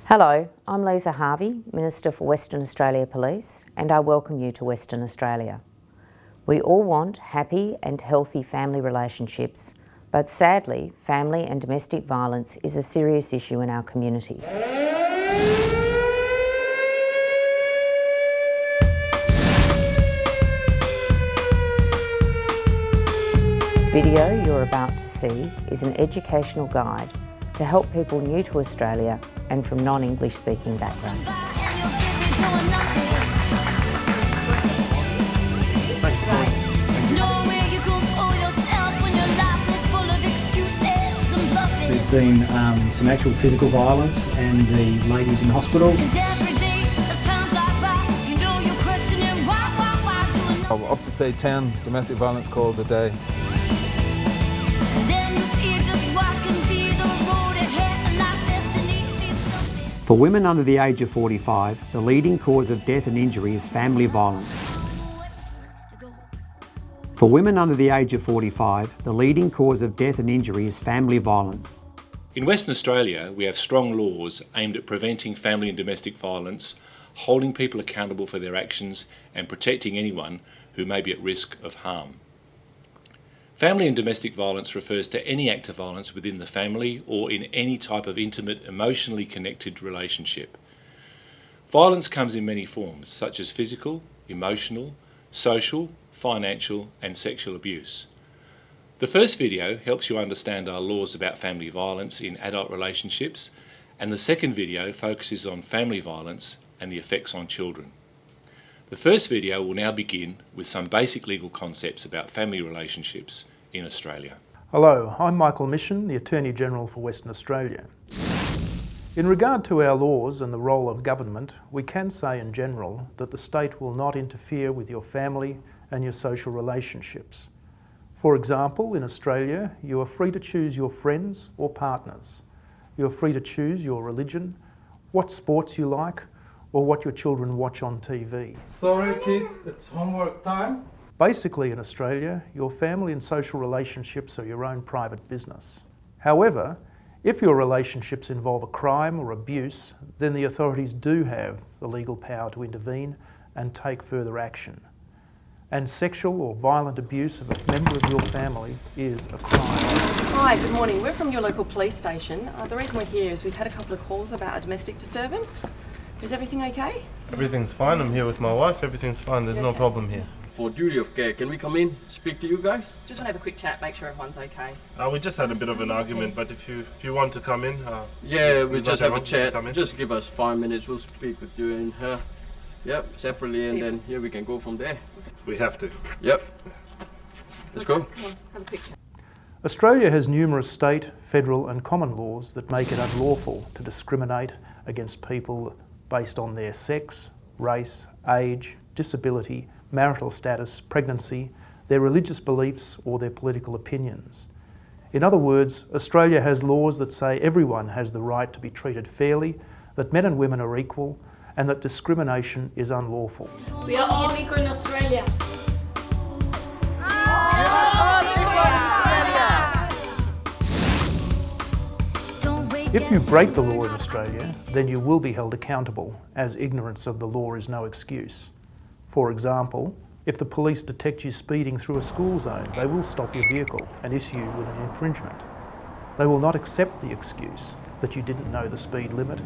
Hello, I'm Lisa Harvey, Minister for Western Australia Police, and I welcome you to Western Australia. We all want happy and healthy family relationships, but sadly, family and domestic violence is a serious issue in our community. The video you're about to see is an educational guide to help people new to Australia and from non-English speaking backgrounds. There's been some actual physical violence and the ladies in hospital. Up to say 10 domestic violence calls a day. For women under the age of 45, the leading cause of death and injury is family violence. For women under the age of 45, the leading cause of death and injury is family violence. In Western Australia, we have strong laws aimed at preventing family and domestic violence, holding people accountable for their actions and protecting anyone who may be at risk of harm. Family and domestic violence refers to any act of violence within the family or in any type of intimate, emotionally connected relationship. Violence comes in many forms, such as physical, emotional, social, financial and sexual abuse. The first video helps you understand our laws about family violence in adult relationships, and the second video focuses on family violence and the effects on children. The first video will now begin with some basic legal concepts about family relationships in Australia. Hello, I'm Michael Mission, the Attorney General for Western Australia. In regard to our laws and the role of government, we can say in general that the state will not interfere with your family and your social relationships. For example, in Australia, you are free to choose your friends or partners. You are free to choose your religion, what sports you like, or what your children watch on TV. Sorry kids, it's homework time. Basically in Australia, your family and social relationships are your own private business. However, if your relationships involve a crime or abuse, then the authorities do have the legal power to intervene and take further action. And sexual or violent abuse of a member of your family is a crime. Hi, good morning. We're from your local police station. The reason we're here is we've had a couple of calls about a domestic disturbance. Is everything okay? Everything's fine, I'm here with my wife, everything's fine, there's no problem here. For duty of care, can we come in, speak to you guys? Just want to have a quick chat, make sure everyone's okay. We just had a bit of an argument, but if you want to come in... yeah, we'll just have a chat, just give us 5 minutes, we'll speak with you and her. Yep, separately, and then here we can go from there. We have to. Yep. Let's go. Come on, have a quick chat. Australia has numerous state, federal and common laws that make it unlawful to discriminate against people based on their sex, race, age, disability, marital status, pregnancy, their religious beliefs or their political opinions. In other words, Australia has laws that say everyone has the right to be treated fairly, that men and women are equal, and that discrimination is unlawful. We are all equal in Australia. If you break the law in Australia, then you will be held accountable, as ignorance of the law is no excuse. For example, if the police detect you speeding through a school zone, they will stop your vehicle and issue you with an infringement. They will not accept the excuse that you didn't know the speed limit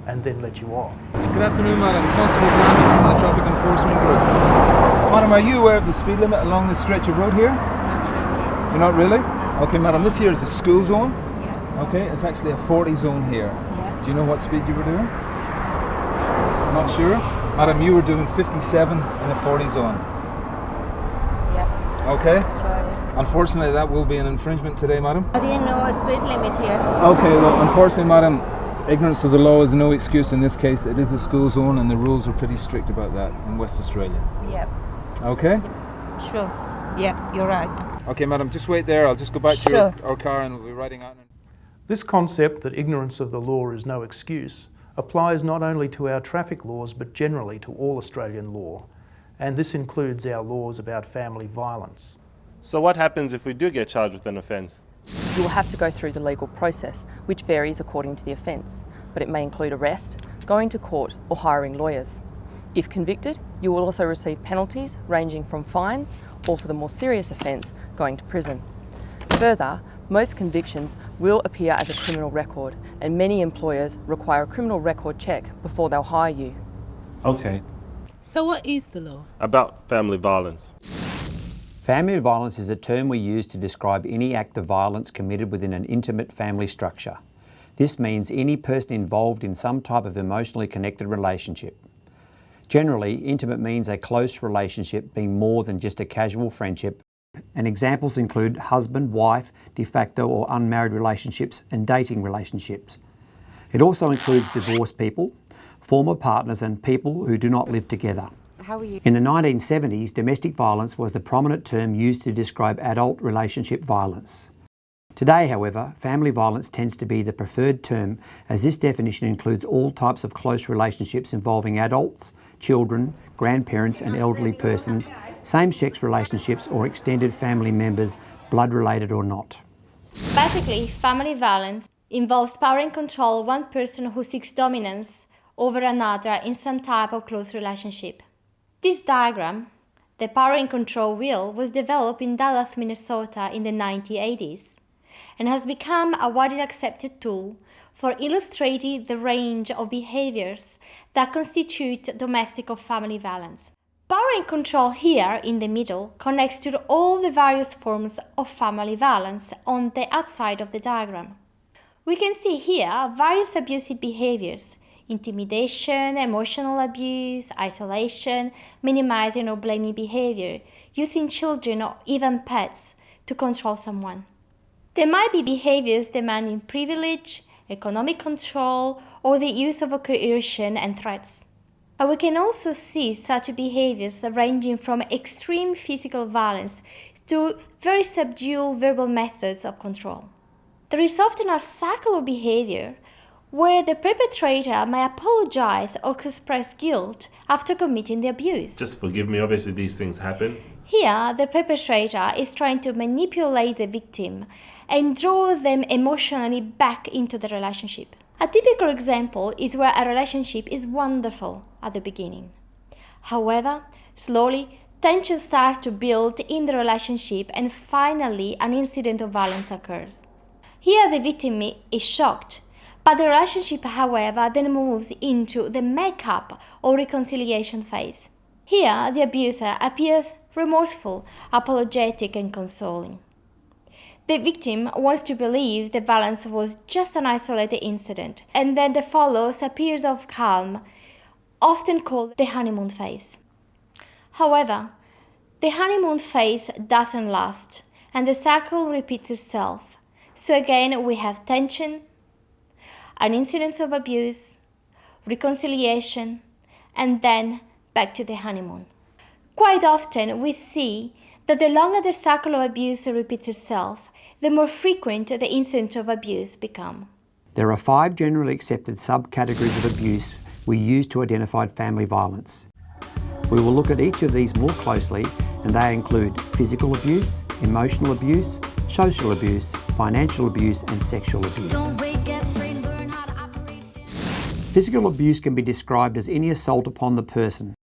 and then let you off. Good afternoon, Madam. Constable Brandon from the Traffic Enforcement Group. Madam, are you aware of the speed limit along this stretch of road here? You're not really? Okay, Madam, this here is a school zone. Okay, it's actually a 40 zone here. Do you know what speed you were doing? Not sure? Madam, you were doing 57 in a 40 zone. Okay? Sorry. Unfortunately, that will be an infringement today, Madam. I didn't know a speed limit here. Okay, well, unfortunately, Madam, ignorance of the law is no excuse in this case. It is a school zone and the rules are pretty strict about that in West Australia. Yep. Okay? Sure. Yeah, you're right. Okay, Madam, just wait there. I'll just go back to our car and we'll be riding out. This concept that ignorance of the law is no excuse applies not only to our traffic laws but generally to all Australian law, and this includes our laws about family violence. So what happens if we do get charged with an offence? You will have to go through the legal process, which varies according to the offence. but it may include arrest, going to court or hiring lawyers. If convicted, you will also receive penalties ranging from fines or, for the more serious offence, going to prison. Further, most convictions will appear as a criminal record, and many employers require a criminal record check before they'll hire you. Okay. So what is the law? About family violence. Family violence is a term we use to describe any act of violence committed within an intimate family structure. This means any person involved in some type of emotionally connected relationship. Generally, intimate means a close relationship being more than just a casual friendship, and examples include husband, wife, de facto or unmarried relationships and dating relationships. It also includes divorced people, former partners and people who do not live together. How are you? In the 1970s, domestic violence was the prominent term used to describe adult relationship violence. Today, however, family violence tends to be the preferred term, as this definition includes all types of close relationships involving adults, children, grandparents and elderly persons, same-sex relationships or extended family members, blood-related or not. Basically, family violence involves power and control of one person who seeks dominance over another in some type of close relationship. This diagram, the power and control wheel, was developed in Dallas, Minnesota in the 1980s and has become a widely accepted tool for illustrating the range of behaviors that constitute domestic or family violence. Power and control here in the middle connects to all the various forms of family violence on the outside of the diagram. We can see here various abusive behaviors: intimidation, emotional abuse, isolation, minimizing or blaming behavior, using children or even pets to control someone. There might be behaviors demanding privilege, economic control, or the use of coercion and threats. But we can also see such behaviors ranging from extreme physical violence to very subdued verbal methods of control. There is often a cycle of behavior where the perpetrator may apologize or express guilt after committing the abuse. Just forgive me, obviously these things happen. Here, the perpetrator is trying to manipulate the victim and draw them emotionally back into the relationship. A typical example is where a relationship is wonderful at the beginning. However, slowly, tension starts to build in the relationship and finally an incident of violence occurs. Here, the victim is shocked, but the relationship, however, then moves into the make-up or reconciliation phase. Here, the abuser appears remorseful, apologetic, and consoling. The victim wants to believe the violence was just an isolated incident, and then there follows a period of calm, often called the honeymoon phase. However, the honeymoon phase doesn't last, and the cycle repeats itself. So again, we have tension, an incident of abuse, reconciliation, and then back to the honeymoon. Quite often, we see that the longer the cycle of abuse repeats itself, the more frequent the incidents of abuse become. There are 5 generally accepted subcategories of abuse we use to identify family violence. We will look at each of these more closely, and they include physical abuse, emotional abuse, social abuse, financial abuse, and sexual abuse. Physical abuse can be described as any assault upon the person.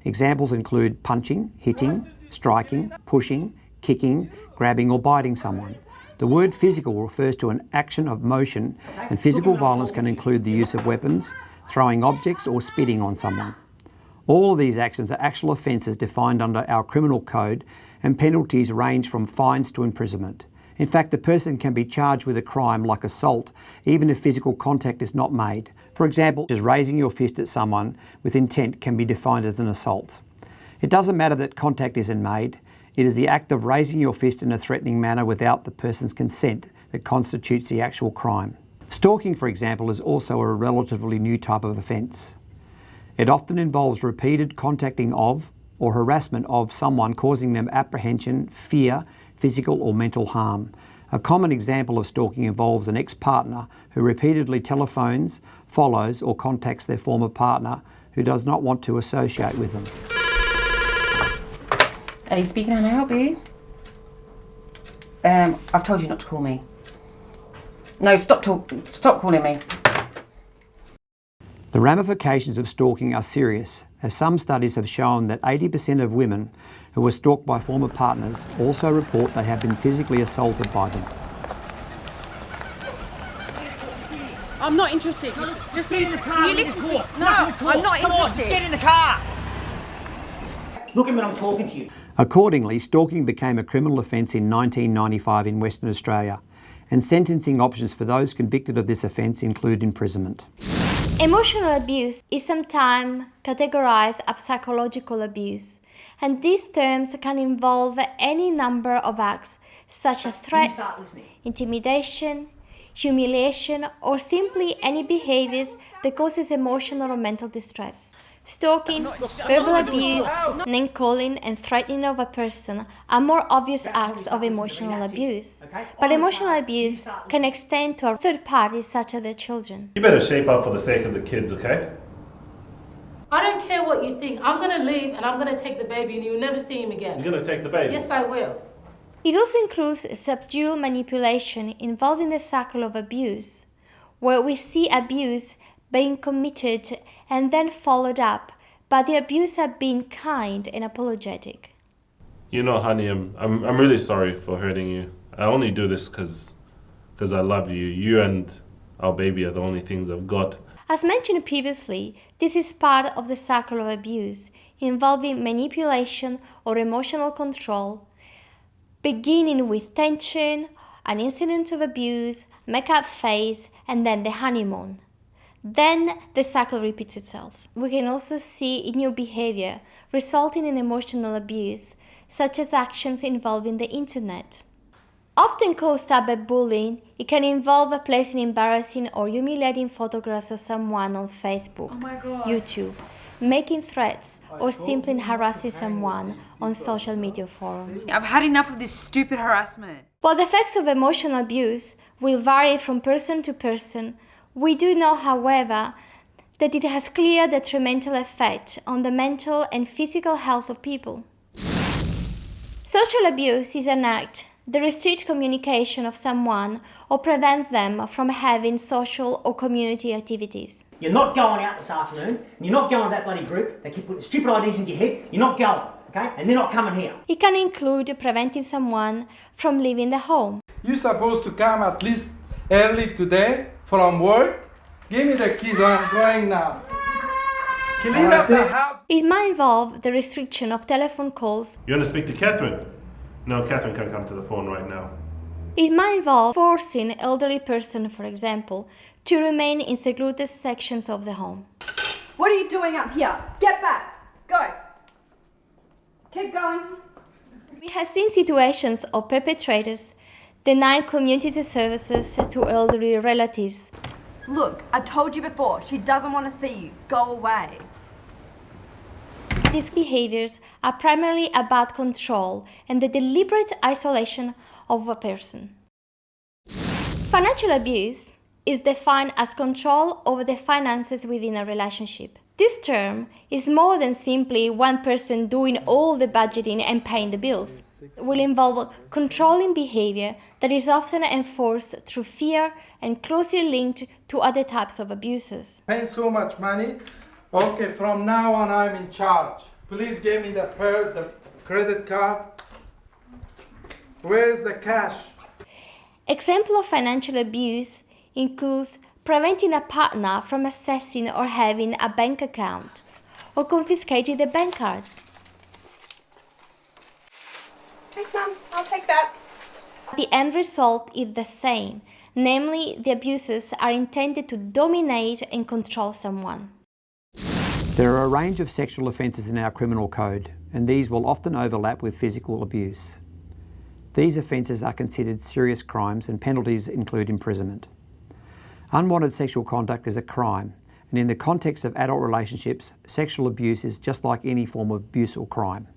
Examples include punching, hitting, striking, pushing, kicking, grabbing or biting someone. The word physical refers to an action of motion, and physical violence can include the use of weapons, throwing objects or spitting on someone. All of these actions are actual offences defined under our criminal code, and penalties range from fines to imprisonment. In fact, a person can be charged with a crime like assault even if physical contact is not made. For example, just raising your fist at someone with intent can be defined as an assault. It doesn't matter that contact isn't made. It is the act of raising your fist in a threatening manner without the person's consent that constitutes the actual crime. Stalking, for example, is also a relatively new type of offence. It often involves repeated contacting of or harassment of someone, causing them apprehension, fear, physical or mental harm. A common example of stalking involves an ex-partner who repeatedly telephones, follows or contacts their former partner who does not want to associate with them. Ellie speaking, can I help you? I've told you not to call me. No, stop calling me. The ramifications of stalking are serious, as some studies have shown that 80% of women who were stalked by former partners also report they have been physically assaulted by them. I'm not interested. Just get in the car. You listen to me. No, I'm not Come interested. on, just get in the car. Look at me when I'm talking to you. Accordingly, stalking became a criminal offence in 1995 in Western Australia, and sentencing options for those convicted of this offence include imprisonment. Emotional abuse is sometimes categorized as psychological abuse, and these terms can involve any number of acts such as threats, intimidation, humiliation, or simply any behaviors that causes emotional or mental distress. Stalking, verbal abuse, name-calling and threatening of a person are more obvious acts of emotional abuse. But emotional abuse can extend to third parties such as their children. You better shape up for the sake of the kids, okay? I don't care what you think. I'm going to leave and I'm going to take the baby and you'll never see him again. You're going to take the baby? Yes, I will. It also includes subdual manipulation involving the cycle of abuse, where we see abuse being committed and then followed up, but the abuser being kind and apologetic. You know, honey, I'm really sorry for hurting you. I only do this because I love you. You and our baby are the only things I've got. As mentioned previously, this is part of the cycle of abuse, involving manipulation or emotional control, beginning with tension, an incident of abuse, make-up phase, and then the honeymoon. Then the cycle repeats itself. We can also see new behavior resulting in emotional abuse, such as actions involving the internet. Often called cyberbullying, it can involve placing embarrassing or humiliating photographs of someone on Facebook, YouTube, making threats, or simply harassing someone on social media forums. I've had enough of this stupid harassment. While the effects of emotional abuse will vary from person to person, we do know, however, that it has clear detrimental effect on the mental and physical health of people. Social abuse is an act that restricts communication of someone or prevents them from having social or community activities. You're not going out this afternoon, and you're not going to that bloody group. They keep putting stupid ideas into your head. You're not going, okay? And they're not coming here. It can include preventing someone from leaving the home. You're supposed to come at least early today from work. Give me the keys, I'm going now. Clean up the house. It might involve the restriction of telephone calls. You want to speak to Catherine? No, Catherine can't come to the phone right now. It might involve forcing an elderly person, for example, to remain in secluded sections of the home. What are you doing up here? Get back! Go! Keep going. We have seen situations of perpetrators denying community services to elderly relatives. Look, I've told you before, she doesn't want to see you. Go away. These behaviors are primarily about control and the deliberate isolation of a person. Financial abuse is defined as control over the finances within a relationship. This term is more than simply one person doing all the budgeting and paying the bills. It will involve controlling behavior that is often enforced through fear and closely linked to other types of abuses. Paying so much money. Okay, from now on I'm in charge. Please give me the credit card. Where is the cash? Example of financial abuse includes preventing a partner from accessing or having a bank account, or confiscating the bank cards. Thanks, Mum. I'll take that. The end result is the same, namely the abuses are intended to dominate and control someone. There are a range of sexual offences in our criminal code, and these will often overlap with physical abuse. These offences are considered serious crimes and penalties include imprisonment. Unwanted sexual conduct is a crime, and in the context of adult relationships, sexual abuse is just like any form of abuse or crime.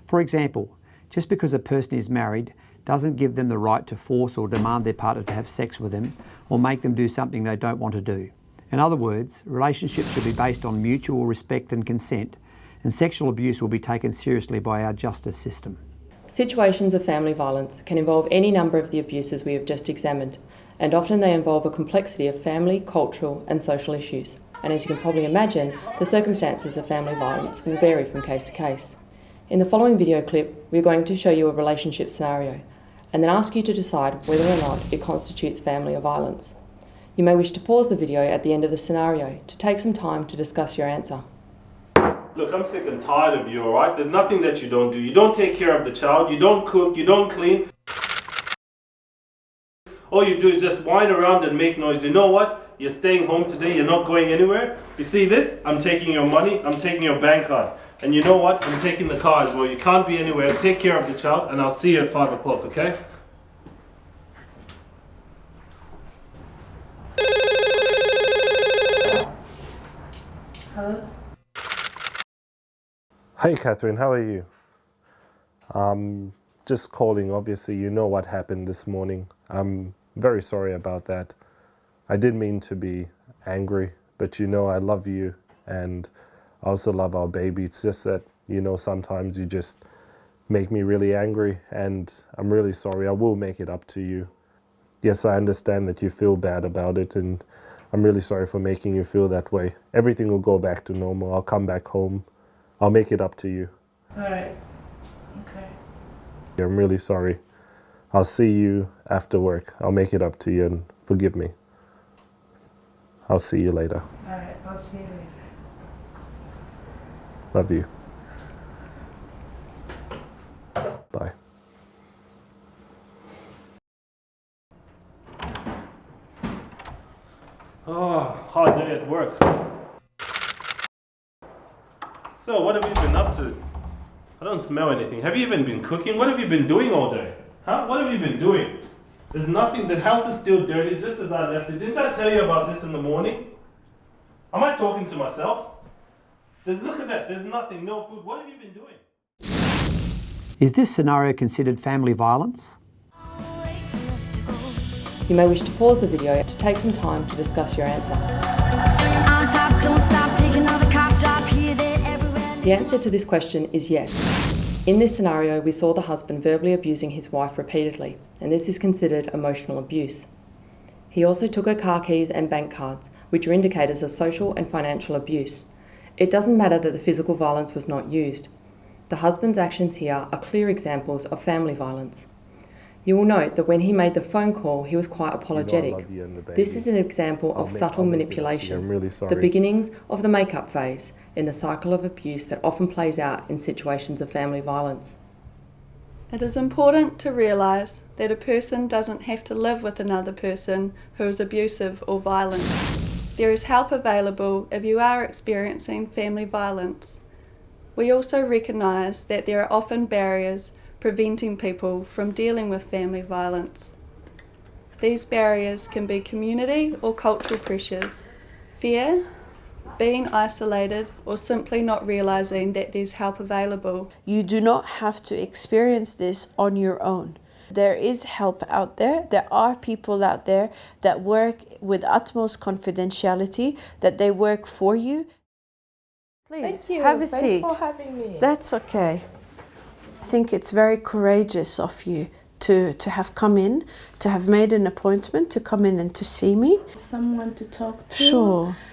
For example, just because a person is married doesn't give them the right to force or demand their partner to have sex with them or make them do something they don't want to do. In other words, relationships should be based on mutual respect and consent, and sexual abuse will be taken seriously by our justice system. Situations of family violence can involve any number of the abuses we have just examined, and often they involve a complexity of family, cultural and social issues. and as you can probably imagine, the circumstances of family violence will vary from case to case. In the following video clip, we're going to show you a relationship scenario, and then ask you to decide whether or not it constitutes family or violence. You may wish to pause the video at the end of the scenario to take some time to discuss your answer. Look, I'm sick and tired of you, alright? There's nothing that you don't do. You don't take care of the child, you don't cook, you don't clean. All you do is just whine around and make noise. You know what? You're staying home today, you're not going anywhere. You see this? I'm taking your money, I'm taking your bank card. And you know what? I'm taking the car as well. You can't be anywhere. Take care of the child, and I'll see you at 5 o'clock, okay? Hello? Hey Catherine, how are you? Just calling, obviously you know what happened this morning. I'm very sorry about that. I didn't mean to be angry, but you know I love you and I also love our baby. It's just that, you know, sometimes you just make me really angry and I'm really sorry. I will make it up to you. Yes, I understand that you feel bad about it and I'm really sorry for making you feel that way. Everything will go back to normal. I'll come back home. I'll make it up to you. Alright. Okay. I'm really sorry. I'll see you after work. I'll make it up to you and forgive me. I'll see you later. Alright, I'll see you later. Love you. Bye. Oh, hard day at work. So, what have you been up to? I don't smell anything. Have you even been cooking? What have you been doing all day? Huh? What have you been doing? There's nothing. The house is still dirty, just as I left it. Didn't I tell you about this in the morning? Am I talking to myself? Look at that. There's nothing. No food. What have you been doing? Is this scenario considered family violence? You may wish to pause the video to take some time to discuss your answer. The answer to this question is yes. In this scenario, we saw the husband verbally abusing his wife repeatedly, and this is considered emotional abuse. He also took her car keys and bank cards, which are indicators of social and financial abuse. It doesn't matter that the physical violence was not used. The husband's actions here are clear examples of family violence. You will note that when he made the phone call, he was quite apologetic. This is an example of subtle manipulation, I'm really sorry. the beginnings of the make-up phase in the cycle of abuse that often plays out in situations of family violence. It is important to realise that a person doesn't have to live with another person who is abusive or violent. There is help available if you are experiencing family violence. We also recognise that there are often barriers preventing people from dealing with family violence. These barriers can be community or cultural pressures, fear, being isolated, or simply not realising that there's help available. You do not have to experience this on your own. There is help out there. There are people out there that work with utmost confidentiality, that they work for you. Please, have a seat. Thanks for having me. That's okay. I think it's very courageous of you to have come in, to have made an appointment to come in and to see me. Someone to talk to.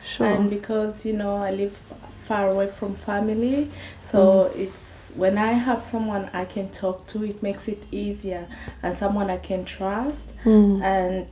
Sure. And because, you know, I live far away from family, so it's when I have someone I can talk to, it makes it easier, and someone I can trust. And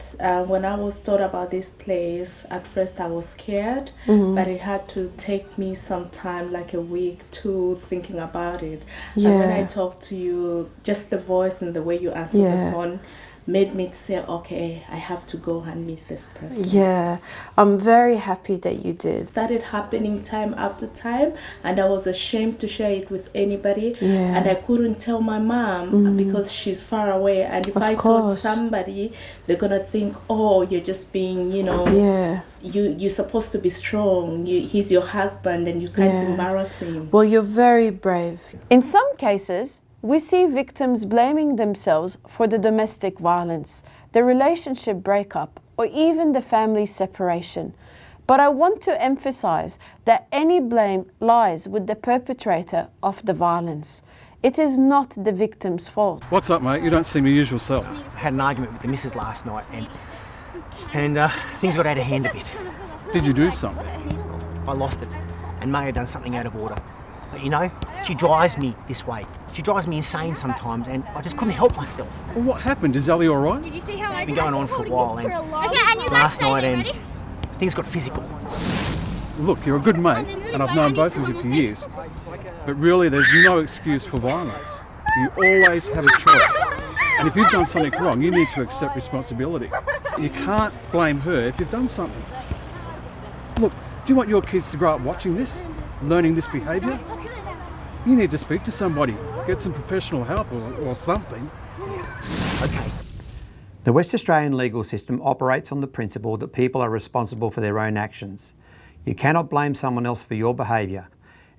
when I was thought about this place, at first I was scared, but it had to take me some time, like a week, to thinking about it. And when I talked to you, just the voice and the way you answered the phone made me say, okay, I have to go and meet this person. Yeah, I'm very happy that you did. It started happening time after time, and I was ashamed to share it with anybody. And I couldn't tell my mom because she's far away. And if I told somebody, they're gonna think, oh, you're just being, you know, you're supposed to be strong. He's your husband, and you can't embarrass him. Well, you're very brave. In some cases, we see victims blaming themselves for the domestic violence, the relationship breakup, or even the family separation. But I want to emphasize that any blame lies with the perpetrator of the violence. It is not the victim's fault. What's up, mate? You don't seem your usual self. I had an argument with the missus last night and things got out of hand a bit. Did you do something? I lost it and may have done something out of order. But you know, she drives me this way. She drives me insane sometimes, and I just couldn't help myself. Well, what happened? Is Ellie all right? Did you see how It's been going on for a while, and last night and things got physical. Look, you're a good mate, and I've known both of you for years. But really, there's no excuse for violence. You always have a choice. And if you've done something wrong, you need to accept responsibility. You can't blame her if you've done something. Look, do you want your kids to grow up watching this, learning this behaviour? You need to speak to somebody, get some professional help or something. Okay. The West Australian legal system operates on the principle that people are responsible for their own actions. You cannot blame someone else for your behaviour,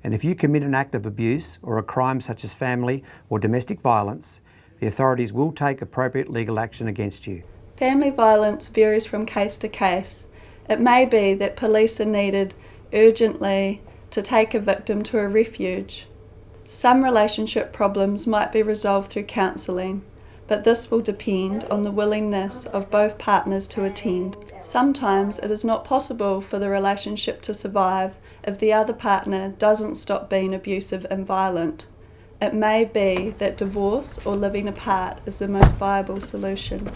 and if you commit an act of abuse or a crime such as family or domestic violence, the authorities will take appropriate legal action against you. Family violence varies from case to case. It may be that police are needed urgently to take a victim to a refuge. Some relationship problems might be resolved through counselling, but this will depend on the willingness of both partners to attend. Sometimes it is not possible for the relationship to survive if the other partner doesn't stop being abusive and violent. It may be that divorce or living apart is the most viable solution.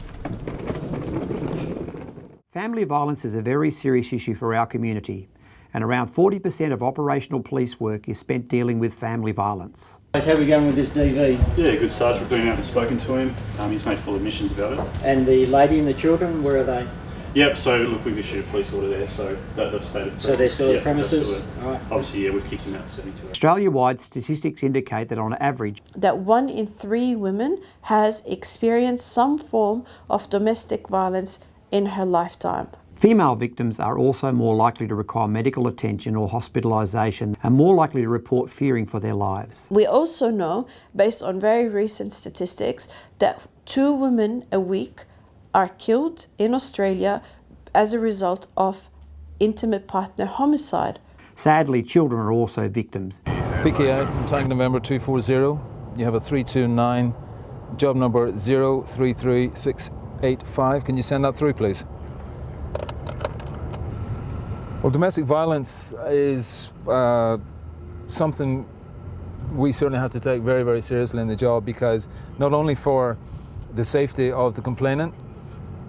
Family violence is a very serious issue for our community, and around 40% of operational police work is spent dealing with family violence. How are we going with this DV? Yeah, good Sarge. We've been out and spoken to him. He's made full admissions about it. And the lady and the children, where are they? Yep, so look, we've issued a police order there, so they've stated... So they're still at premises? Right. Obviously, yeah, we've kicked him out for 72 hours. Australia-wide statistics indicate that on average, that 1 in 3 women has experienced some form of domestic violence in her lifetime. Female victims are also more likely to require medical attention or hospitalisation and more likely to report fearing for their lives. We also know, based on very recent statistics, that 2 women a week are killed in Australia as a result of intimate partner homicide. Sadly, children are also victims. Vicky from Tank November 240. You have a 329, job number 033685. Can you send that through, please? Well, domestic violence is something we certainly have to take very, very seriously in the job, because not only for the safety of the complainant,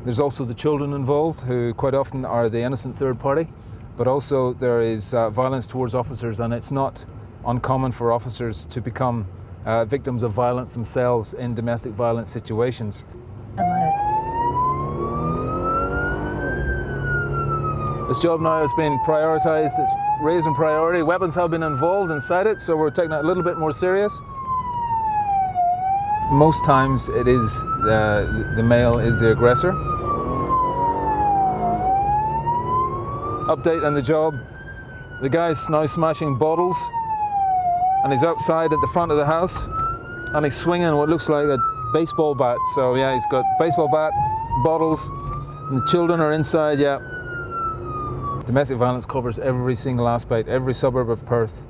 there's also the children involved, who quite often are the innocent third party, but also there is violence towards officers, and it's not uncommon for officers to become victims of violence themselves in domestic violence situations. This job now has been prioritised, it's raised in priority. Weapons have been involved inside it, so we're taking it a little bit more serious. Most times it is the male is the aggressor. Update on the job. The guy's now smashing bottles, and he's outside at the front of the house, and he's swinging what looks like a baseball bat. So yeah, he's got baseball bat, bottles, and the children are inside, yeah. Domestic violence covers every single aspect, every suburb of Perth.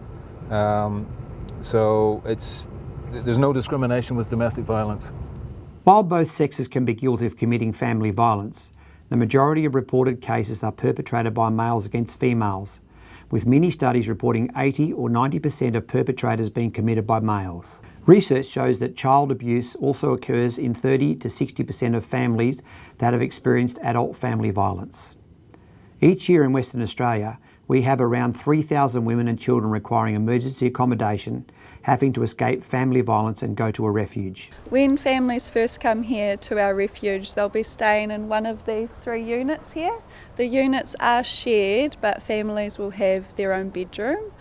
So there's no discrimination with domestic violence. While both sexes can be guilty of committing family violence, the majority of reported cases are perpetrated by males against females, with many studies reporting 80 or 90% of perpetrators being committed by males. Research shows that child abuse also occurs in 30 to 60% of families that have experienced adult family violence. Each year in Western Australia, we have around 3,000 women and children requiring emergency accommodation, having to escape family violence and go to a refuge. When families first come here to our refuge, they'll be staying in one of these 3 units here. The units are shared, but families will have their own bedroom.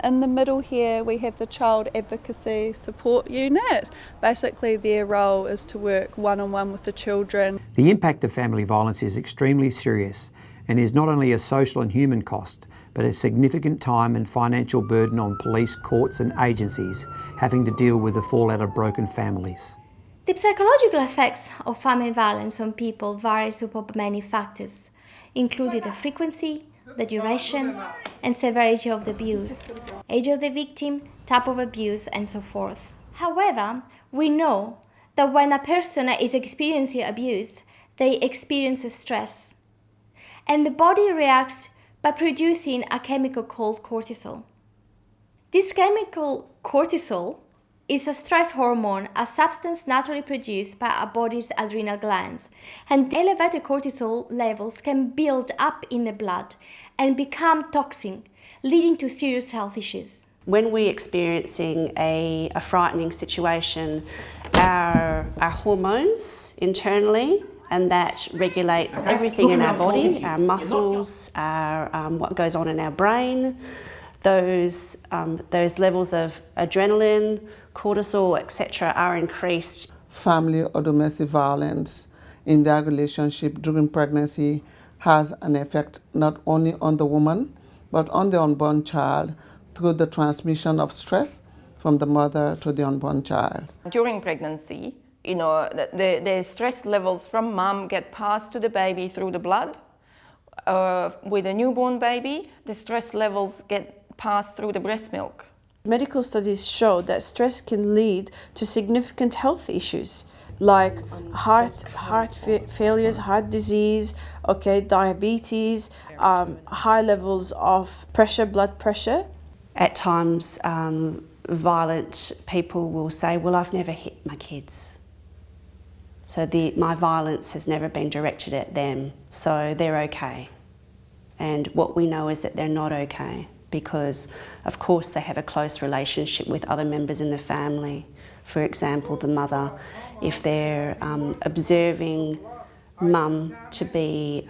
In the middle here, we have the Child Advocacy Support Unit. Basically, their role is to work one-on-one with the children. The impact of family violence is extremely serious, and is not only a social and human cost, but a significant time and financial burden on police, courts and agencies having to deal with the fallout of broken families. The psychological effects of family violence on people varies upon many factors, including the frequency, the duration and severity of the abuse, age of the victim, type of abuse and so forth. However, we know that when a person is experiencing abuse, they experience stress. And the body reacts by producing a chemical called cortisol. This chemical cortisol is a stress hormone, a substance naturally produced by our body's adrenal glands. And elevated cortisol levels can build up in the blood and become toxic, leading to serious health issues. When we're experiencing a frightening situation, our hormones internally, and that regulates everything in our body, our muscles, our what goes on in our brain, those levels of adrenaline, cortisol, etc. are increased. Family or domestic violence in their relationship during pregnancy has an effect not only on the woman, but on the unborn child through the transmission of stress from the mother to the unborn child. During pregnancy, the stress levels from mom get passed to the baby through the blood. With a newborn baby, the stress levels get passed through the breast milk. Medical studies show that stress can lead to significant health issues like heart failures, heart disease, diabetes, high levels of blood pressure. At times, violent people will say, well, I've never hit my kids. So my violence has never been directed at them, so they're okay. And what we know is that they're not okay, because of course they have a close relationship with other members in the family. For example, the mother, if they're observing mum to be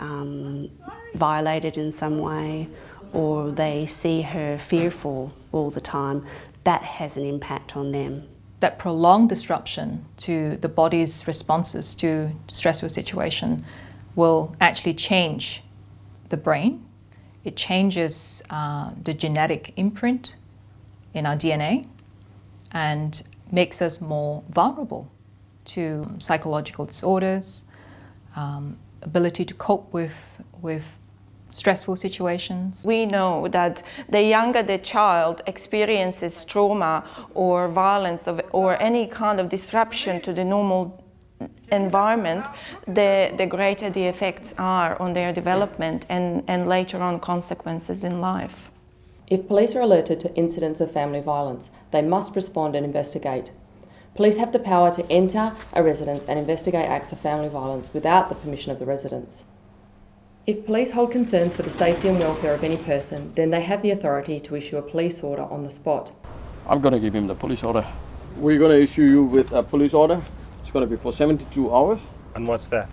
violated in some way, or they see her fearful all the time, that has an impact on them. That prolonged disruption to the body's responses to stressful situation will actually change the brain. It changes the genetic imprint in our DNA and makes us more vulnerable to psychological disorders, ability to cope with stressful situations. We know that the younger the child experiences trauma or violence or any kind of disruption to the normal environment, the greater the effects are on their development and later on consequences in life. If police are alerted to incidents of family violence, they must respond and investigate. Police have the power to enter a residence and investigate acts of family violence without the permission of the residents. If police hold concerns for the safety and welfare of any person, then they have the authority to issue a police order on the spot. I'm going to give him the police order. We're going to issue you with a police order. It's going to be for 72 hours. And what's that?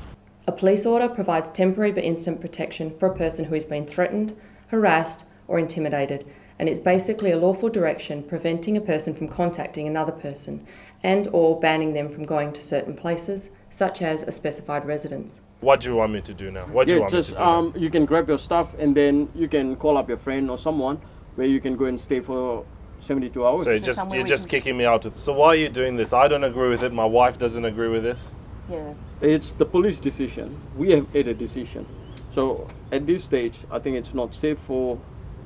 A police order provides temporary but instant protection for a person who has been threatened, harassed or intimidated, and it's basically a lawful direction preventing a person from contacting another person and or banning them from going to certain places, such as a specified residence. What do you want me to do now? What do you want me to do now? You can grab your stuff and then you can call up your friend or someone where you can go and stay for 72 hours. So you're just kicking me out. So why are you doing this? I don't agree with it. My wife doesn't agree with this. Yeah. It's the police decision. We have made a decision. So at this stage, I think it's not safe for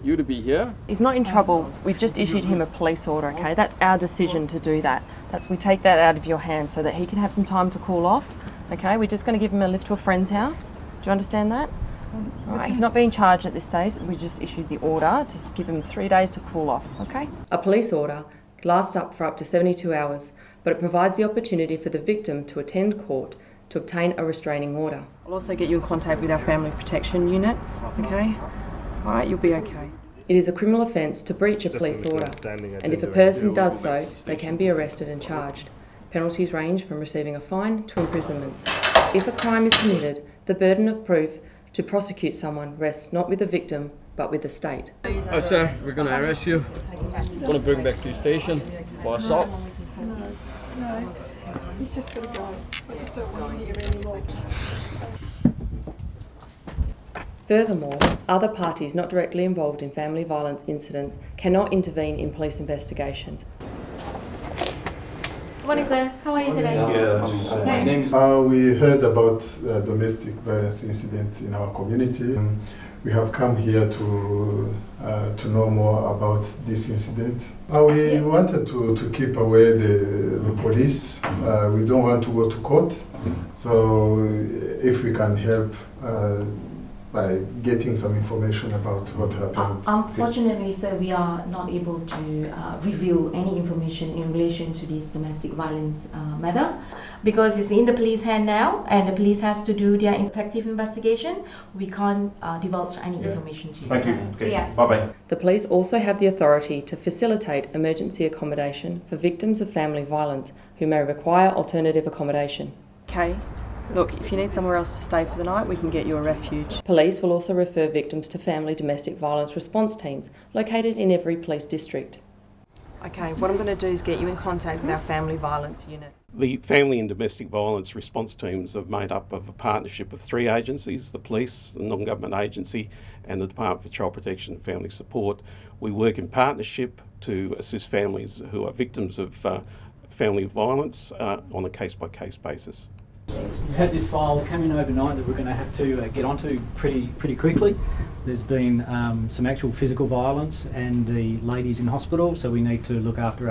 you to be here. He's not in trouble. We've just issued him a police order, okay? That's our decision to do that. We take that out of your hands so that he can have some time to cool off, okay? We're just going to give him a lift to a friend's house. Do you understand that? Right. He's not being charged at this stage. We just issued the order to give him 3 days to cool off, okay? A police order lasts for up to 72 hours, but it provides the opportunity for the victim to attend court to obtain a restraining order. I'll also get you in contact with our family protection unit, okay? All right, you'll be okay. It is a criminal offence to breach a police order, and if a person does so, they can be arrested and charged. Penalties range from receiving a fine to imprisonment. If a crime is committed, the burden of proof to prosecute someone rests not with the victim, but with the state. Oh, sir, we're going to arrest you. We're going to bring you back to your station for assault. No, he's just going to go. I just don't want to hear anymore. Furthermore, other parties not directly involved in family violence incidents cannot intervene in police investigations. Good morning, sir. How are you today? We heard about domestic violence incident in our community. We have come here to know more about this incident. We wanted to keep away the police. We don't want to go to court. So if we can help by getting some information about what happened. Unfortunately, sir, we are not able to reveal any information in relation to this domestic violence matter because it's in the police hand now and the police has to do their detective investigation. We can't divulge any information to you. Thank you. See ya. Bye-bye. The police also have the authority to facilitate emergency accommodation for victims of family violence who may require alternative accommodation. Okay. Look, if you need somewhere else to stay for the night, we can get you a refuge. Police will also refer victims to family domestic violence response teams located in every police district. Okay, what I'm going to do is get you in contact with our family violence unit. The family and domestic violence response teams are made up of a partnership of 3 agencies, the police, the non-government agency and the Department for Child Protection and Family Support. We work in partnership to assist families who are victims of family violence on a case-by-case basis. We've had this file come in overnight that we're going to have to get onto pretty quickly. There's been some actual physical violence and the lady's in hospital, so we need to look after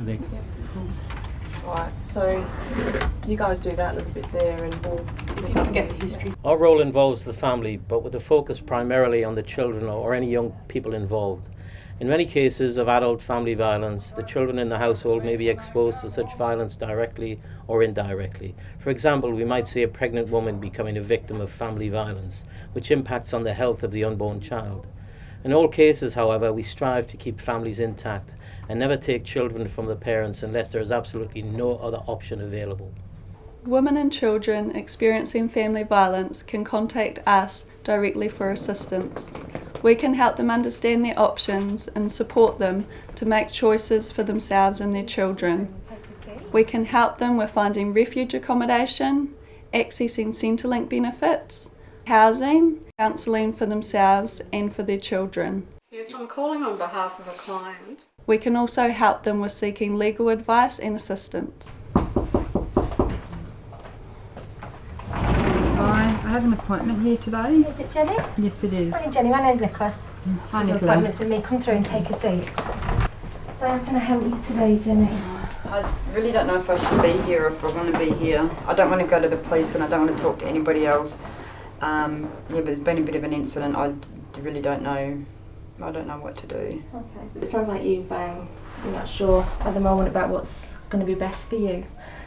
them. Right, so you guys do that little bit there and we'll get the history. Our role involves the family, but with a focus primarily on the children or any young people involved. In many cases of adult family violence, the children in the household may be exposed to such violence directly or indirectly. For example, we might see a pregnant woman becoming a victim of family violence, which impacts on the health of the unborn child. In all cases, however, we strive to keep families intact and never take children from the parents unless there is absolutely no other option available. Women and children experiencing family violence can contact us directly for assistance. We can help them understand their options and support them to make choices for themselves and their children. We can help them with finding refuge accommodation, accessing Centrelink benefits, housing, counselling for themselves and for their children. Yes, I'm calling on behalf of a client. We can also help them with seeking legal advice and assistance. I had an appointment here today. Is it Jenny? Yes, it is. Morning, Jenny. My name's Nicola. Hi, Your Nicola. appointment's with me. Come through and take a seat. So how can I help you today, Jenny? I really don't know if I should be here or if I want to be here. I don't want to go to the police and I don't want to talk to anybody else. Yeah, but there's been a bit of an incident. I really don't know. I don't know what to do. Okay, so it sounds like you're not sure at the moment about what's going to be best for you.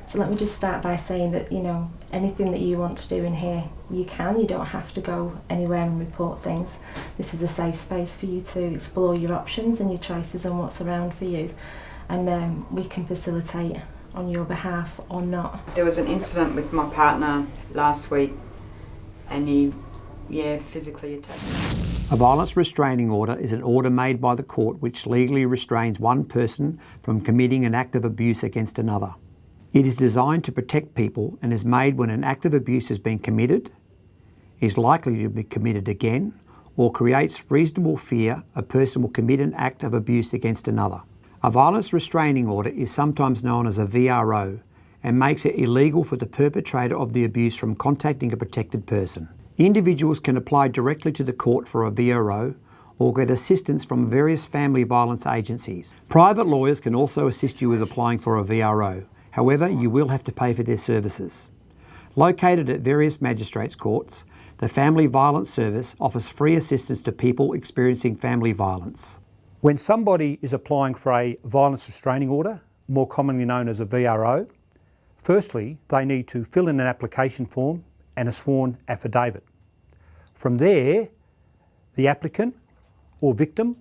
So let me just start by saying that, you know, anything that you want to do in here, you can. You don't have to go anywhere and report things. This is a safe space for you to explore your options and your choices and what's around for you. And we can facilitate on your behalf or not. There was an incident with my partner last week and he, physically attacked me. A violence restraining order is an order made by the court which legally restrains one person from committing an act of abuse against another. It is designed to protect people and is made when an act of abuse has been committed, is likely to be committed again, or creates reasonable fear a person will commit an act of abuse against another. A violence restraining order is sometimes known as a VRO and makes it illegal for the perpetrator of the abuse from contacting a protected person. Individuals can apply directly to the court for a VRO or get assistance from various family violence agencies. Private lawyers can also assist you with applying for a VRO. However, you will have to pay for their services. Located at various magistrates' courts, the Family Violence Service offers free assistance to people experiencing family violence. When somebody is applying for a violence restraining order, more commonly known as a VRO, firstly, they need to fill in an application form and a sworn affidavit. From there, the applicant or victim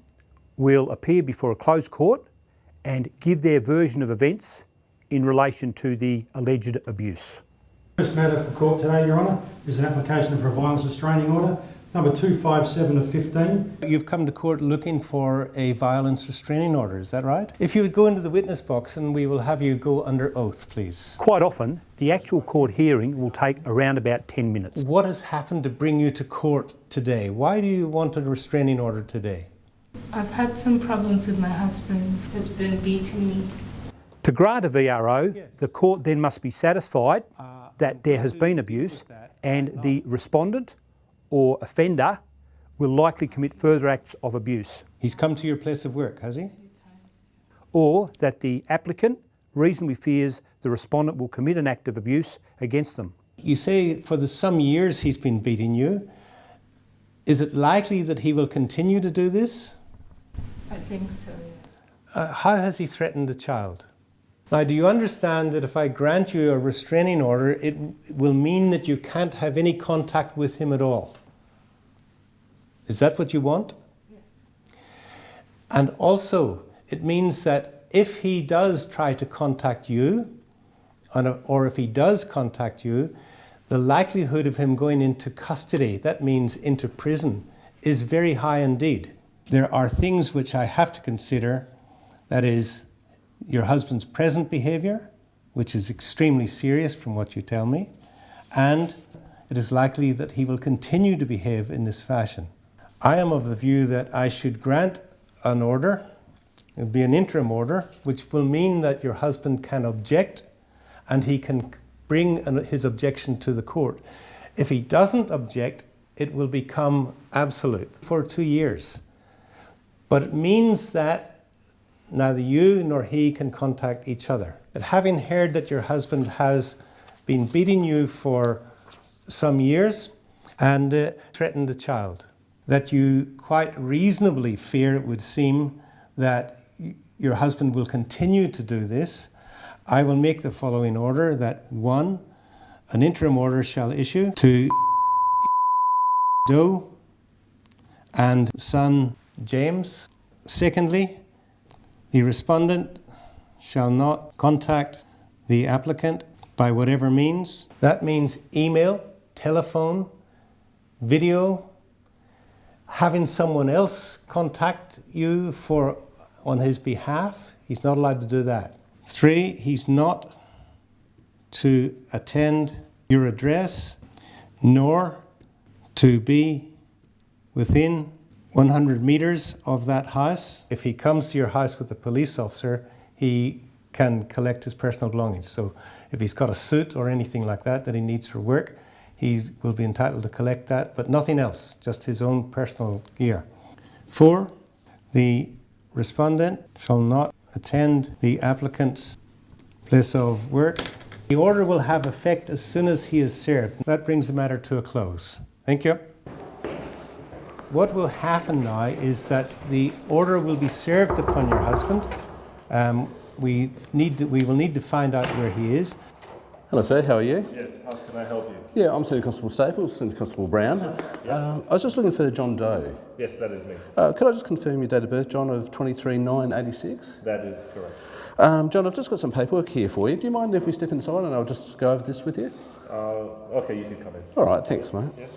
will appear before a closed court and give their version of events in relation to the alleged abuse. First matter for court today, Your Honour, is an application for a violence restraining order, number 257 of 15. You've come to court looking for a violence restraining order, is that right? If you would go into the witness box and we will have you go under oath, please. Quite often, the actual court hearing will take around about 10 minutes. What has happened to bring you to court today? Why do you want a restraining order today? I've had some problems with my husband. He's been beating me. To grant a VRO, the court then must be satisfied that there has been abuse and the respondent or offender will likely commit further acts of abuse. He's come to your place of work, has he? Or that the applicant reasonably fears the respondent will commit an act of abuse against them. You say for some years he's been beating you. Is it likely that he will continue to do this? I think so, yeah. How has he threatened the child? Now, do you understand that if I grant you a restraining order, it will mean that you can't have any contact with him at all? Is that what you want? Yes. And also, it means that if he does try to contact you, or if he does contact you, the likelihood of him going into custody, that means into prison, is very high indeed. There are things which I have to consider, that is, your husband's present behaviour, which is extremely serious from what you tell me, and it is likely that he will continue to behave in this fashion. I am of the view that I should grant an order, it will be an interim order, which will mean that your husband can object and he can bring his objection to the court. If he doesn't object, it will become absolute for 2 years. But it means that neither you nor he can contact each other. But having heard that your husband has been beating you for some years and threatened the child, that you quite reasonably fear, it would seem, that your husband will continue to do this, I will make the following order: that 1, an interim order shall issue to Doe and son James. Secondly, the respondent shall not contact the applicant by whatever means. That means email, telephone, video, having someone else contact you on his behalf. He's not allowed to do that. 3, he's not to attend your address, nor to be within 100 meters of that house. If he comes to your house with a police officer, he can collect his personal belongings. So if he's got a suit or anything like that he needs for work, he will be entitled to collect that, but nothing else, just his own personal gear. 4, the respondent shall not attend the applicant's place of work. The order will have effect as soon as he is served. That brings the matter to a close. Thank you. What will happen now is that the order will be served upon your husband. We will need to find out where he is. Hello sir, how are you? Yes, how can I help you? Yeah, I'm Senior Constable Staples, Senior Constable Brown. Yes. I was just looking for John Doe. Yes, that is me. Could I just confirm your date of birth, John, of 23/9/86? That is correct. John, I've just got some paperwork here for you. Do you mind if we step inside and I'll just go over this with you? Okay, you can come in. All right, thanks mate. Yes.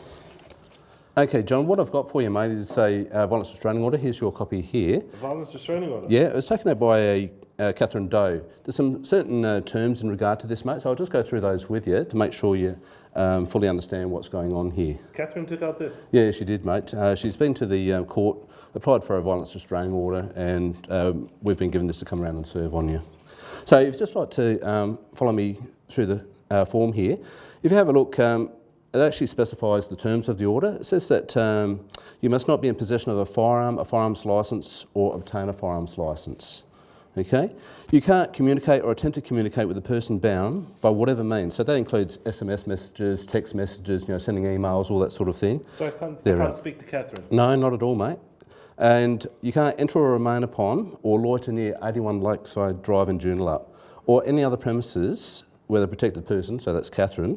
Okay, John, what I've got for you, mate, is a violence restraining order. Here's your copy here. A violence restraining order? Yeah, it was taken out by Catherine Doe. There's some certain terms in regard to this, mate, so I'll just go through those with you to make sure you fully understand what's going on here. Catherine took out this? Yeah, she did, mate. She's been to the court, applied for a violence restraining order, and we've been given this to come around and serve on you. So if you'd just like to follow me through the form here. If you have a look, it actually specifies the terms of the order. It says that you must not be in possession of a firearms licence, or obtain a firearms licence. Okay? You can't communicate or attempt to communicate with a person bound by whatever means. So that includes SMS messages, text messages, sending emails, all that sort of thing. So I can't speak to Catherine? No, not at all, mate. And you can't enter or remain upon or loiter near 81 Lakeside Drive in Joondalup, or any other premises where the protected person, so that's Catherine,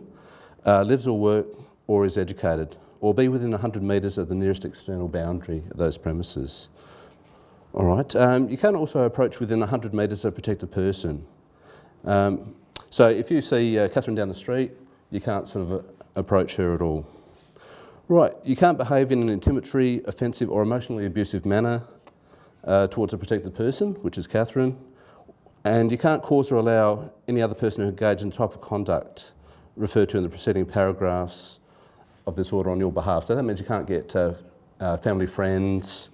lives or works or is educated, or be within 100 metres of the nearest external boundary of those premises. All right. You can't also approach within 100 metres of a protected person. So if you see Catherine down the street, you can't sort of approach her at all. Right. You can't behave in an intimidatory, offensive or emotionally abusive manner towards a protected person, which is Catherine, and you can't cause or allow any other person to engage in the type of conduct referred to in the preceding paragraphs of this order on your behalf. So that means you can't get family, friends,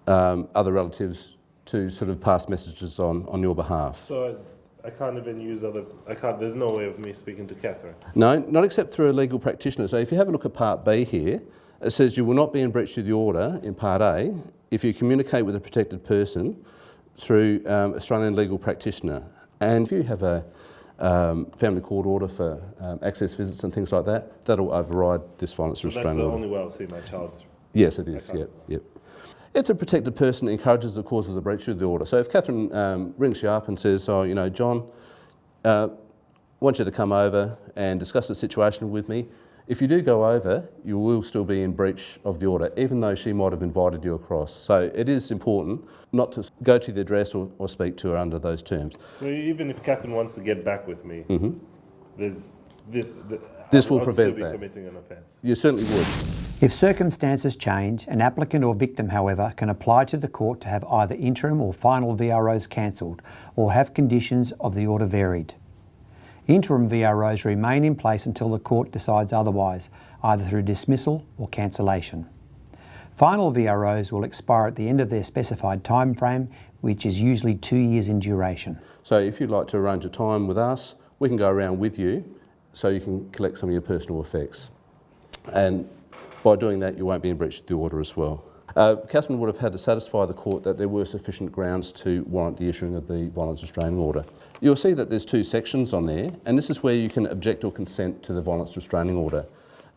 other relatives to sort of pass messages on your behalf. So I can't even use there's no way of me speaking to Catherine? No, not except through a legal practitioner. So if you have a look at Part B here, it says you will not be in breach of the order in Part A if you communicate with a protected person through Australian legal practitioner. And if you have a family court order for access visits and things like that, that'll override this violence restraining order. That's the only way I'll see my child Yes, it is. Yep. It's a protected person that encourages or causes a breach of the order. So if Catherine rings you up and says, oh, you know, John, I want you to come over and discuss the situation with me. If you do go over, you will still be in breach of the order, even though she might have invited you across. So it is important not to go to the address or speak to her under those terms. So even if Catherine wants to get back with me, there's this will I'd prevent still be that. committing an offence. You certainly would. If circumstances change, an applicant or victim, however, can apply to the court to have either interim or final VROs cancelled or have conditions of the order varied. Interim VROs remain in place until the court decides otherwise, either through dismissal or cancellation. Final VROs will expire at the end of their specified time frame, which is usually 2 years in duration. So if you'd like to arrange a time with us, we can go around with you so you can collect some of your personal effects. And by doing that, you won't be in breach of the order as well. Catherine would have had to satisfy the court that there were sufficient grounds to warrant the issuing of the violence restraining order. You'll see that there's 2 sections on there, and this is where you can object or consent to the violence restraining order.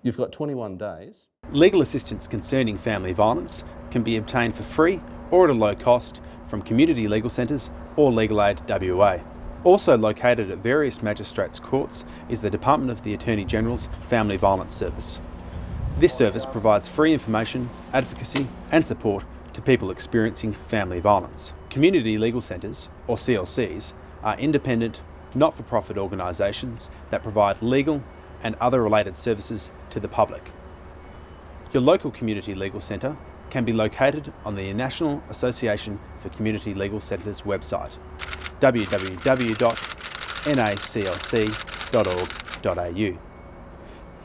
You've got 21 days. Legal assistance concerning family violence can be obtained for free or at a low cost from community legal centres or Legal Aid WA. Also located at various magistrates' courts is the Department of the Attorney-General's Family Violence Service. This service provides free information, advocacy and support to people experiencing family violence. Community legal centres, or CLCs, are independent, not-for-profit organisations that provide legal and other related services to the public. Your local community legal centre can be located on the National Association for Community Legal Centres website, www.naclc.org.au.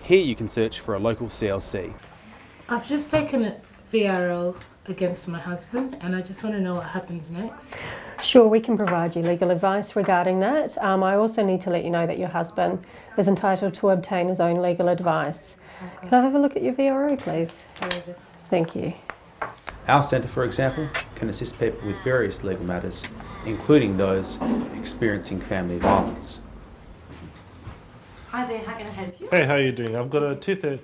Here you can search for a local CLC. I've just taken a VRO against my husband and I just want to know what happens next. Sure, we can provide you legal advice regarding that. I also need to let you know that your husband is entitled to obtain his own legal advice. Okay. Can I have a look at your VRO, please? Yes. Thank you. Our centre, for example, can assist people with various legal matters, including those experiencing family violence. Hi there, how can I help you? Hey, how are you doing? I've got a 2:30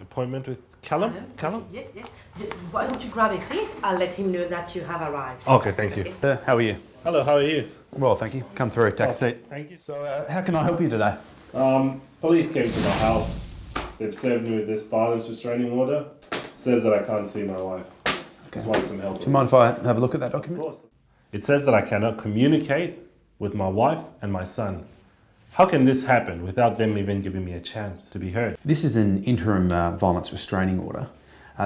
appointment with Callum. Callum? Yes. Why don't you grab a seat? I'll let him know that you have arrived. Okay, thank you. How are you? Hello, how are you? Well, thank you. Come through, take a seat. Thank you. So, how can I help you today? Police came to my house. They've served me with this violence restraining order. Says that I can't see my wife. Just want some help. Do you mind if I have a look at that document? Of course. It says that I cannot communicate with my wife and my son. How can this happen without them even giving me a chance to be heard? This is an interim violence restraining order.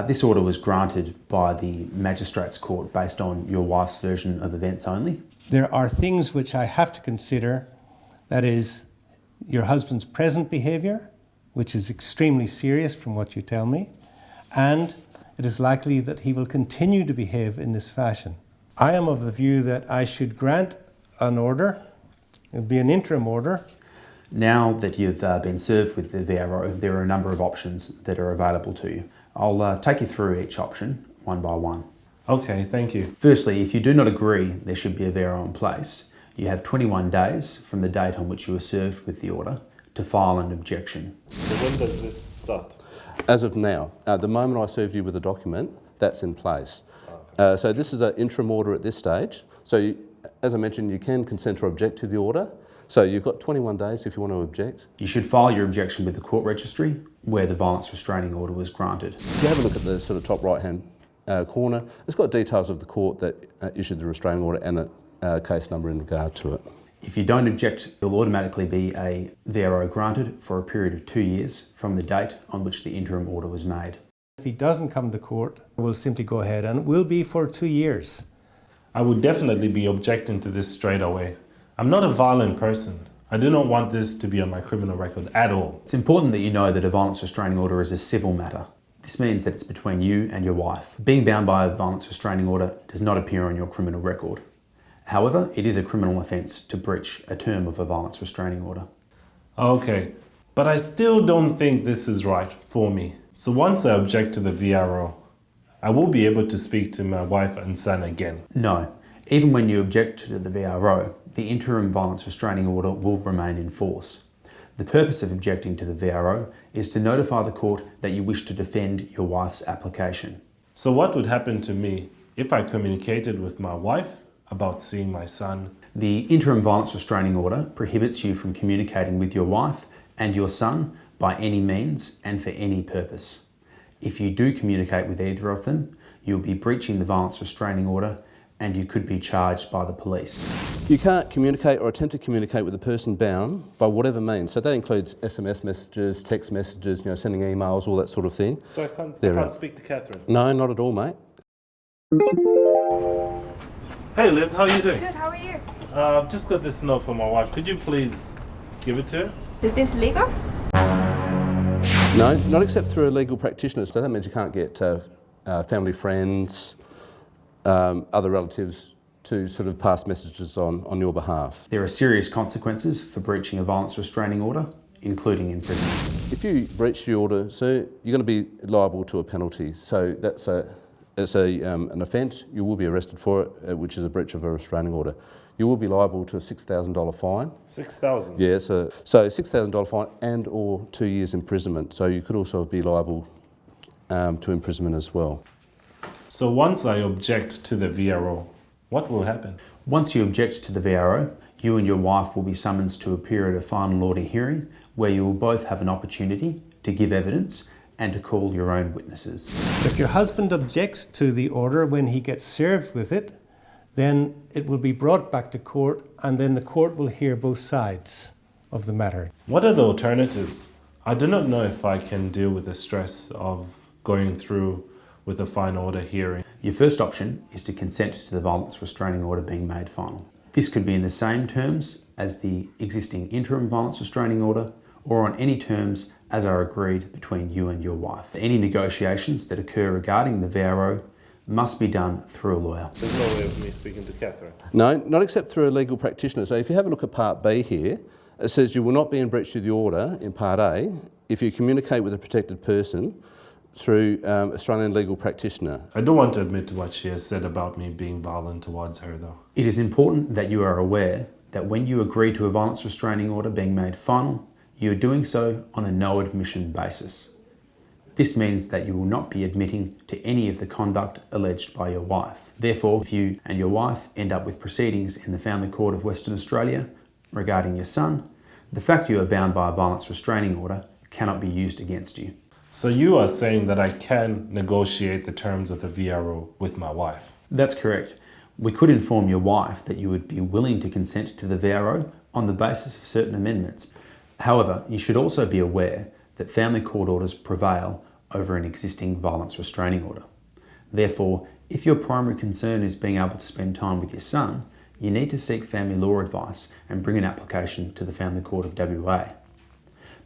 This order was granted by the Magistrates Court based on your wife's version of events only. There are things which I have to consider, that is your husband's present behaviour, which is extremely serious from what you tell me, and it is likely that he will continue to behave in this fashion. I am of the view that I should grant an order. It would be an interim order. Now that you've been served with the VRO, there are a number of options that are available to you. I'll take you through each option one by one. Okay, thank you. Firstly, if you do not agree there should be a VRO in place, you have 21 days from the date on which you were served with the order to file an objection. So when does this start? As of now, the moment I served you with a document, that's in place. So this is an interim order at this stage. So as I mentioned, you can consent or object to the order. So you've got 21 days if you want to object. You should file your objection with the court registry where the violence restraining order was granted. If you have a look at the sort of top right-hand corner, it's got details of the court that issued the restraining order and a case number in regard to it. If you don't object, there'll automatically be a VRO granted for a period of 2 years from the date on which the interim order was made. If he doesn't come to court, we'll simply go ahead and it will be for 2 years. I would definitely be objecting to this straight away. I'm not a violent person. I do not want this to be on my criminal record at all. It's important that you know that a violence restraining order is a civil matter. This means that it's between you and your wife. Being bound by a violence restraining order does not appear on your criminal record. However, it is a criminal offence to breach a term of a violence restraining order. Okay, but I still don't think this is right for me. So once I object to the VRO, I will be able to speak to my wife and son again. No. Even when you object to the VRO, the interim violence restraining order will remain in force. The purpose of objecting to the VRO is to notify the court that you wish to defend your wife's application. So what would happen to me if I communicated with my wife about seeing my son? The interim violence restraining order prohibits you from communicating with your wife and your son by any means and for any purpose. If you do communicate with either of them, you'll be breaching the violence restraining order and you could be charged by the police. You can't communicate or attempt to communicate with a person bound by whatever means. So that includes SMS messages, text messages, sending emails, all that sort of thing. So I can't speak to Catherine? No, not at all, mate. Hey Liz, how are you doing? Good, how are you? I've just got this note from my wife. Could you please give it to her? Is this legal? No, not except through a legal practitioner. So that means you can't get family friends, other relatives to sort of pass messages on your behalf. There are serious consequences for breaching a violence restraining order, including imprisonment. If you breach the order, so you're going to be liable to a penalty. So it's an offence. You will be arrested for it, which is a breach of a restraining order. You will be liable to a $6,000 fine. 6,000? Yeah, so $6,000 fine and or 2 years imprisonment. So you could also be liable to imprisonment as well. So once I object to the VRO, what will happen? Once you object to the VRO, you and your wife will be summoned to a period of final order hearing where you will both have an opportunity to give evidence and to call your own witnesses. If your husband objects to the order when he gets served with it, then it will be brought back to court and then the court will hear both sides of the matter. What are the alternatives? I do not know if I can deal with the stress of going through with a final order hearing. Your first option is to consent to the violence restraining order being made final. This could be in the same terms as the existing interim violence restraining order or on any terms as are agreed between you and your wife. Any negotiations that occur regarding the VRO must be done through a lawyer. There's no way of me speaking to Catherine? No, not except through a legal practitioner. So if you have a look at Part B here, it says you will not be in breach of the order in Part A if you communicate with a protected person through Australian legal practitioner. I don't want to admit to what she has said about me being violent towards her though. It is important that you are aware that when you agree to a violence restraining order being made final, you are doing so on a no admission basis. This means that you will not be admitting to any of the conduct alleged by your wife. Therefore, if you and your wife end up with proceedings in the Family Court of Western Australia regarding your son, the fact you are bound by a violence restraining order cannot be used against you. So you are saying that I can negotiate the terms of the VRO with my wife? That's correct. We could inform your wife that you would be willing to consent to the VRO on the basis of certain amendments. However, you should also be aware that family court orders prevail over an existing violence restraining order. Therefore, if your primary concern is being able to spend time with your son, you need to seek family law advice and bring an application to the Family Court of WA.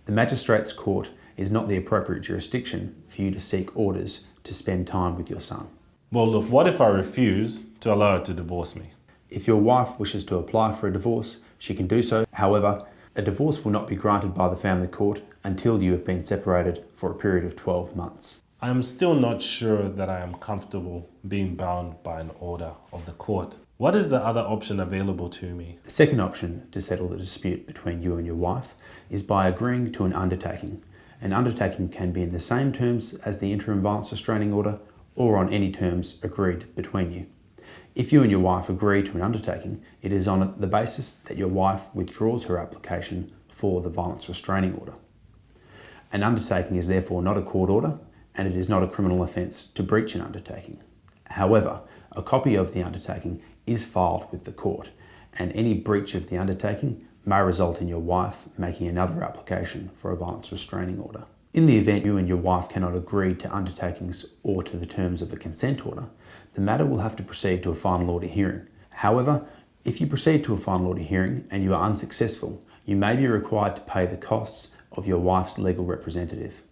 The Magistrates Court is not the appropriate jurisdiction for you to seek orders to spend time with your son. Well, look, what if I refuse to allow her to divorce me? If your wife wishes to apply for a divorce, she can do so. However, a divorce will not be granted by the family court until you have been separated for a period of 12 months. I am still not sure that I am comfortable being bound by an order of the court. What is the other option available to me? The second option to settle the dispute between you and your wife is by agreeing to an undertaking. An undertaking can be in the same terms as the interim violence restraining order or on any terms agreed between you. If you and your wife agree to an undertaking, it is on the basis that your wife withdraws her application for the violence restraining order. An undertaking is therefore not a court order, and it is not a criminal offence to breach an undertaking. However, a copy of the undertaking is filed with the court, and any breach of the undertaking may result in your wife making another application for a violence restraining order. In the event you and your wife cannot agree to undertakings or to the terms of a consent order, the matter will have to proceed to a final order hearing. However, if you proceed to a final order hearing and you are unsuccessful, you may be required to pay the costs of your wife's legal representative.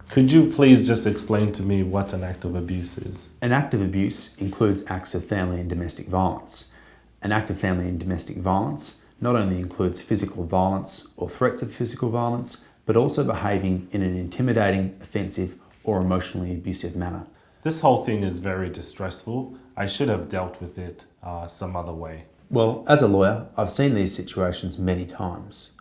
Could you please just explain to me what an act of abuse is? An act of abuse includes acts of family and domestic violence. An act of family and domestic violence not only includes physical violence or threats of physical violence, but also behaving in an intimidating, offensive, or emotionally abusive manner. This whole thing is very distressful. I should have dealt with it some other way. Well, as a lawyer, I've seen these situations many times,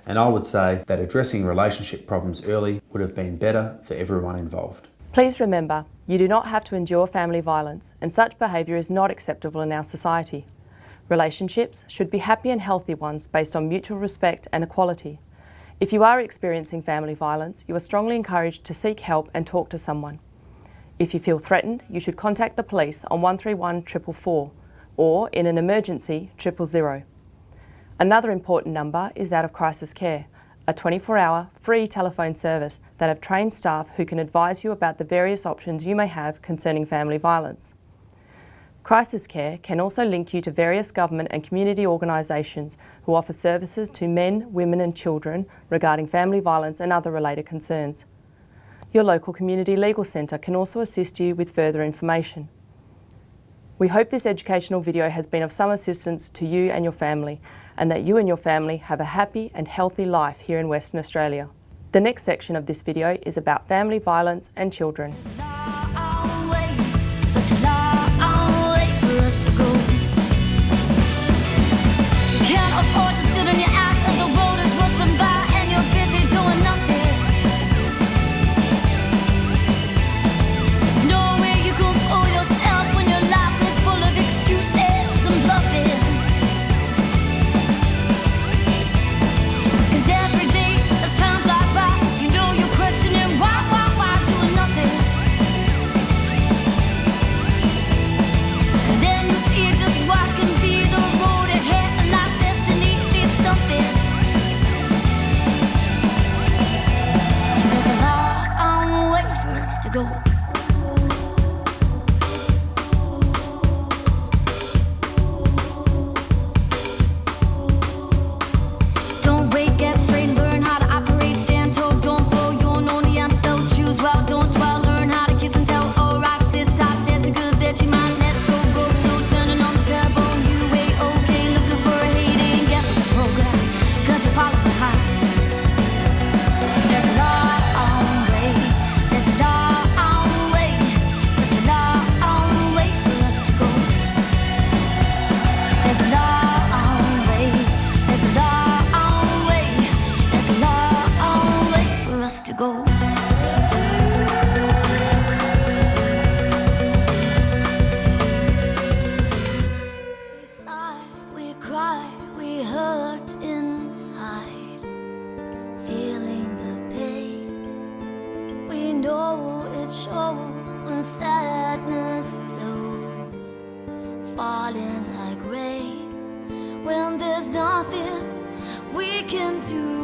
and I would say that addressing relationship problems early would have been better for everyone involved. Please remember, you do not have to endure family violence, and such behaviour is not acceptable in our society. Relationships should be happy and healthy ones based on mutual respect and equality. If you are experiencing family violence, you are strongly encouraged to seek help and talk to someone. If you feel threatened, you should contact the police on 131 444 or, in an emergency, 000. Another important number is that of Crisis Care, a 24-hour free telephone service that have trained staff who can advise you about the various options you may have concerning family violence. Crisis Care can also link you to various government and community organisations who offer services to men, women and children regarding family violence and other related concerns. Your local community legal centre can also assist you with further information. We hope this educational video has been of some assistance to you and your family, and that you and your family have a happy and healthy life here in Western Australia. The next section of this video is about family violence and children. Falling like rain when there's nothing we can do.